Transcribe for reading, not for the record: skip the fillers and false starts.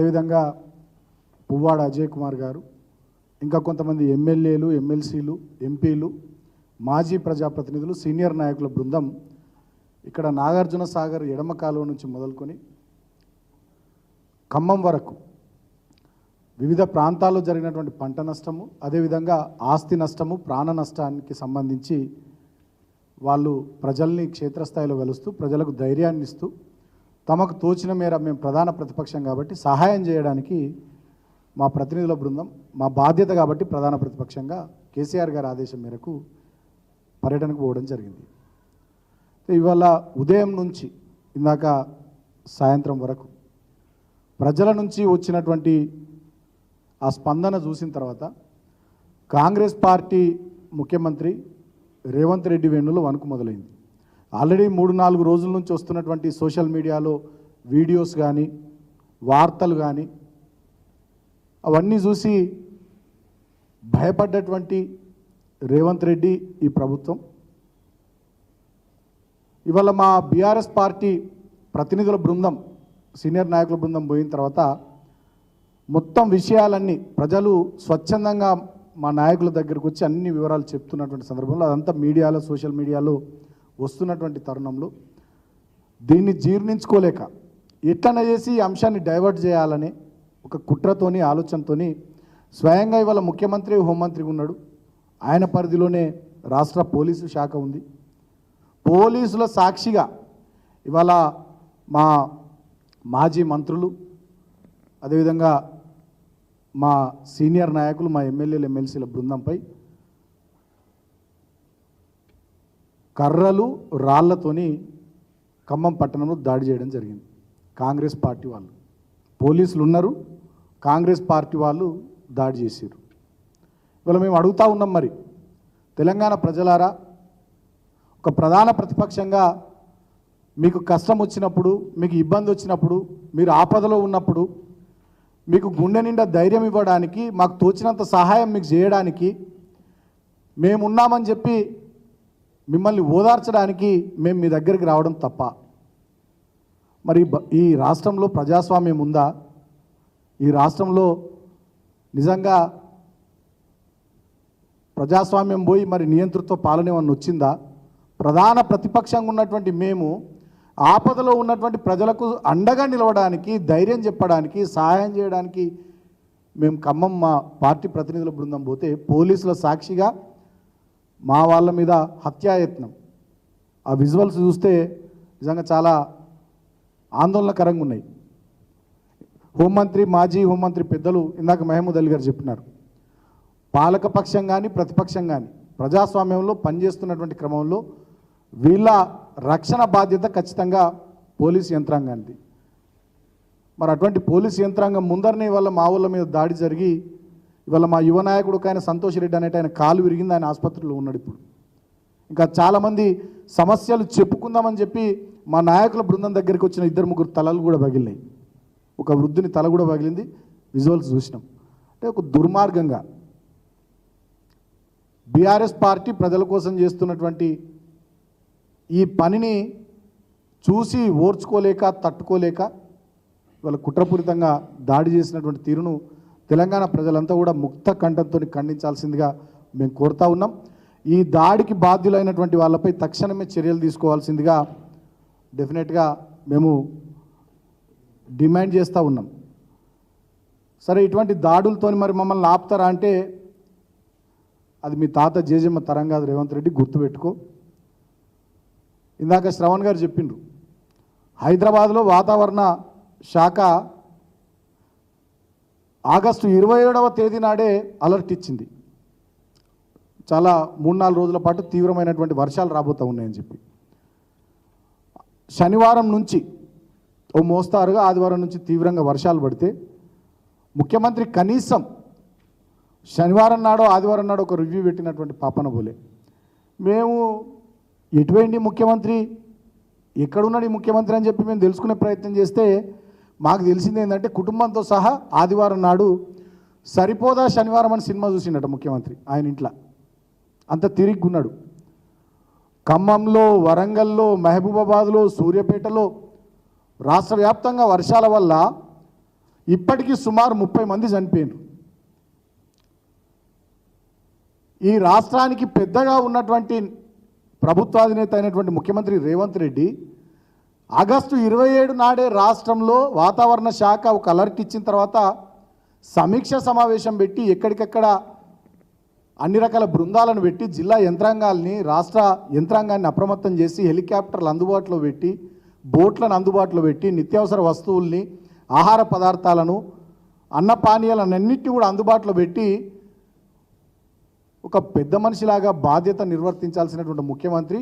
అదేవిధంగా పువ్వాడ అజయ్ కుమార్ గారు ఇంకా కొంతమంది ఎమ్మెల్యేలు, ఎమ్మెల్సీలు, ఎంపీలు, మాజీ ప్రజాప్రతినిధులు, సీనియర్ నాయకుల బృందం ఇక్కడ నాగార్జున సాగర్ ఎడమ కాలువ నుంచి మొదలుకొని ఖమ్మం వరకు వివిధ ప్రాంతాల్లో జరిగినటువంటి పంట నష్టము, అదేవిధంగా ఆస్తి నష్టము, ప్రాణ నష్టానికి సంబంధించి వాళ్ళు ప్రజల్ని క్షేత్రస్థాయిలో వెలుస్తూ ప్రజలకు ధైర్యాన్ని ఇస్తూ తమకు తోచిన మేర మేము ప్రధాన ప్రతిపక్షం కాబట్టి సహాయం చేయడానికి మా ప్రతినిధుల బృందం మా బాధ్యత కాబట్టి ప్రధాన ప్రతిపక్షంగా కేసీఆర్ గారి ఆదేశం మేరకు పర్యటనకు పోవడం జరిగింది. ఇవాళ ఉదయం నుంచి ఇందాక సాయంత్రం వరకు ప్రజల నుంచి వచ్చినటువంటి ఆ స్పందన చూసిన తర్వాత కాంగ్రెస్ పార్టీ ముఖ్యమంత్రి రేవంత్ రెడ్డి వెన్నులో వణుకు మొదలైంది. ఆల్రెడీ 3-4 రోజుల నుంచి వస్తున్నటువంటి సోషల్ మీడియాలో వీడియోస్ కానీ వార్తలు కానీ అవన్నీ చూసి భయపడ్డటువంటి రేవంత్ రెడ్డి ఈ ప్రభుత్వం ఇవాళ మా బీఆర్ఎస్ పార్టీ ప్రతినిధుల బృందం, సీనియర్ నాయకుల బృందం పోయిన తర్వాత మొత్తం విషయాలన్నీ ప్రజలు స్వచ్ఛందంగా మా నాయకుల దగ్గరకు వచ్చి అన్ని వివరాలు చెప్తున్నటువంటి సందర్భంలో అదంతా మీడియాలో, సోషల్ మీడియాలో వస్తున్నటువంటి తరుణంలో దీన్ని జీర్ణించుకోలేక ఎట్లనే చేసి ఈ అంశాన్ని డైవర్ట్ చేయాలని ఒక కుట్రతోని, ఆలోచనతోని స్వయంగా ఇవాళ ముఖ్యమంత్రి, హోంమంత్రి ఉన్నాడు. ఆయన పరిధిలోనే రాష్ట్ర పోలీసు శాఖ ఉంది. పోలీసుల సాక్షిగా ఇవాళ మా మాజీ మంత్రులు, అదేవిధంగా మా సీనియర్ నాయకులు, మా ఎమ్మెల్యేలు, ఎమ్మెల్సీల బృందంపై కర్రలు, రాళ్లతోని ఖమ్మం పట్టణంలో దాడి చేయడం జరిగింది. కాంగ్రెస్ పార్టీ వాళ్ళు, పోలీసులు ఉన్నారు, కాంగ్రెస్ పార్టీ వాళ్ళు దాడి చేశారు. ఇవాళ మేము అడుగుతూ ఉన్నాం, మరి తెలంగాణ ప్రజలారా, ఒక ప్రధాన ప్రతిపక్షంగా మీకు కష్టం వచ్చినప్పుడు, మీకు ఇబ్బంది వచ్చినప్పుడు, మీరు ఆపదలో ఉన్నప్పుడు మీకు గుండె నిండా ధైర్యం ఇవ్వడానికి, మాకు తోచినంత సహాయం మీకు చేయడానికి మేమున్నామని చెప్పి మిమ్మల్ని ఓదార్చడానికి మేము మీ దగ్గరికి రావడం తప్ప? మరి ఈ రాష్ట్రంలో ప్రజాస్వామ్యం ఉందా? ఈ రాష్ట్రంలో నిజంగా ప్రజాస్వామ్యం పోయి మరి నియంతృత్వ పాలన ఏమన్నా వచ్చిందా? ప్రధాన ప్రతిపక్షంగా ఉన్నటువంటి మేము ఆపదలో ఉన్నటువంటి ప్రజలకు అండగా నిలవడానికి, ధైర్యం చెప్పడానికి, సహాయం చేయడానికి మేము ఖమ్మం మా పార్టీ ప్రతినిధుల బృందం పోతే పోలీసుల సాక్షిగా మా వాళ్ళ మీద హత్యాయత్నం, ఆ విజువల్స్ చూస్తే నిజంగా చాలా ఆందోళనకరంగా ఉన్నాయి. హోంమంత్రి, మాజీ హోంమంత్రి పెద్దలు ఇందాక మహమూద్ అలీ గారు చెప్పినారు, పాలకపక్షం కానీ ప్రతిపక్షం కానీ ప్రజాస్వామ్యంలో పనిచేస్తున్నటువంటి క్రమంలో వీళ్ళ రక్షణ బాధ్యత ఖచ్చితంగా పోలీసు యంత్రాంగానికి. మరి అటువంటి పోలీసు యంత్రాంగం ముందరనే ఇవాళ మా ఊళ్ళ మీద దాడి జరిగి ఇవాళ మా యువ నాయకుడు ఆయన సంతోష్ రెడ్డి అనేట ఆయన కాలు విరిగింది, ఆయన ఆసుపత్రిలో ఉన్నాడు. ఇప్పుడు ఇంకా చాలామంది సమస్యలు చెప్పుకుందామని చెప్పి మా నాయకుల బృందం దగ్గరికి వచ్చిన 2-3 తలలు కూడా పగిలినాయి. ఒక వృద్ధుని తల కూడా పగిలింది. విజువల్స్ చూసినాం. అంటే ఒక దుర్మార్గంగా బీఆర్ఎస్ పార్టీ ప్రజల కోసం చేస్తున్నటువంటి ఈ పనిని చూసి ఓర్చుకోలేక, తట్టుకోలేక వాళ్ళ కుట్రపూరితంగా దాడి చేసినటువంటి తీరును తెలంగాణ ప్రజలంతా కూడా ముక్త కంఠంతో ఖండించాల్సిందిగా మేము కోరుతా ఉన్నాం. ఈ దాడికి బాధ్యులైనటువంటి వాళ్ళపై తక్షణమే చర్యలు తీసుకోవాల్సిందిగా డెఫినెట్గా మేము డిమాండ్ చేస్తూ ఉన్నాం. సరే, ఇటువంటి దాడులతో మరి మమ్మల్ని ఆపుతారా అంటే అది మీ తాత జేజమ్మ తరం కాదు రేవంత్ రెడ్డి, గుర్తుపెట్టుకో. ఇందాక శ్రవణ్ గారు చెప్పిండ్రు, హైదరాబాద్లో వాతావరణ శాఖ ఆగస్టు 27వ తేదీ నాడే అలర్ట్ ఇచ్చింది. చాలా 3-4 రోజుల పాటు తీవ్రమైనటువంటి వర్షాలు రాబోతూ ఉన్నాయని చెప్పి. శనివారం నుంచి ఓ మోస్తారుగా, ఆదివారం నుంచి తీవ్రంగా వర్షాలు పడితే ముఖ్యమంత్రి కనీసం శనివారం నాడో ఆదివారం నాడో ఒక రివ్యూ పెట్టినటువంటి పాపన పోలే. మేము ఎటువంటి ముఖ్యమంత్రి, ఎక్కడున్నాడు ఈ ముఖ్యమంత్రి అని చెప్పి మేము తెలుసుకునే ప్రయత్నం చేస్తే మాకు తెలిసింది ఏంటంటే కుటుంబంతో సహా ఆదివారం నాడు సరిపోదా శనివారం అని సినిమా చూసిండట ముఖ్యమంత్రి ఆయన ఇంట్లో. అంత తిరిగున్నాడు. ఖమ్మంలో, వరంగల్లో, మహబూబాబాద్లో, సూర్యాపేటలో రాష్ట్ర వ్యాప్తంగా వర్షాల వల్ల ఇప్పటికీ సుమారు 30 మంది చనిపోయారు. ఈ రాష్ట్రానికి పెద్దగా ఉన్నటువంటి ప్రభుత్వాధినేత అయినటువంటి ముఖ్యమంత్రి రేవంత్ రెడ్డి ఆగస్టు 27 నాడే రాష్ట్రంలో వాతావరణ శాఖ ఒక అలర్ట్ ఇచ్చిన తర్వాత సమీక్ష సమావేశం పెట్టి ఎక్కడికక్కడ అన్ని రకాల బృందాలను పెట్టి జిల్లా యంత్రాంగాల్ని రాష్ట్ర యంత్రాంగాన్ని అప్రమత్తం చేసి హెలికాప్టర్లు అందుబాటులో పెట్టి బోట్లను అందుబాటులో పెట్టి నిత్యావసర వస్తువుల్ని ఆహార పదార్థాలను అన్న పానీయాలన్నింటినీ కూడా అందుబాటులో పెట్టి ఒక పెద్ద మనిషిలాగా బాధ్యత నిర్వర్తించాల్సినటువంటి ముఖ్యమంత్రి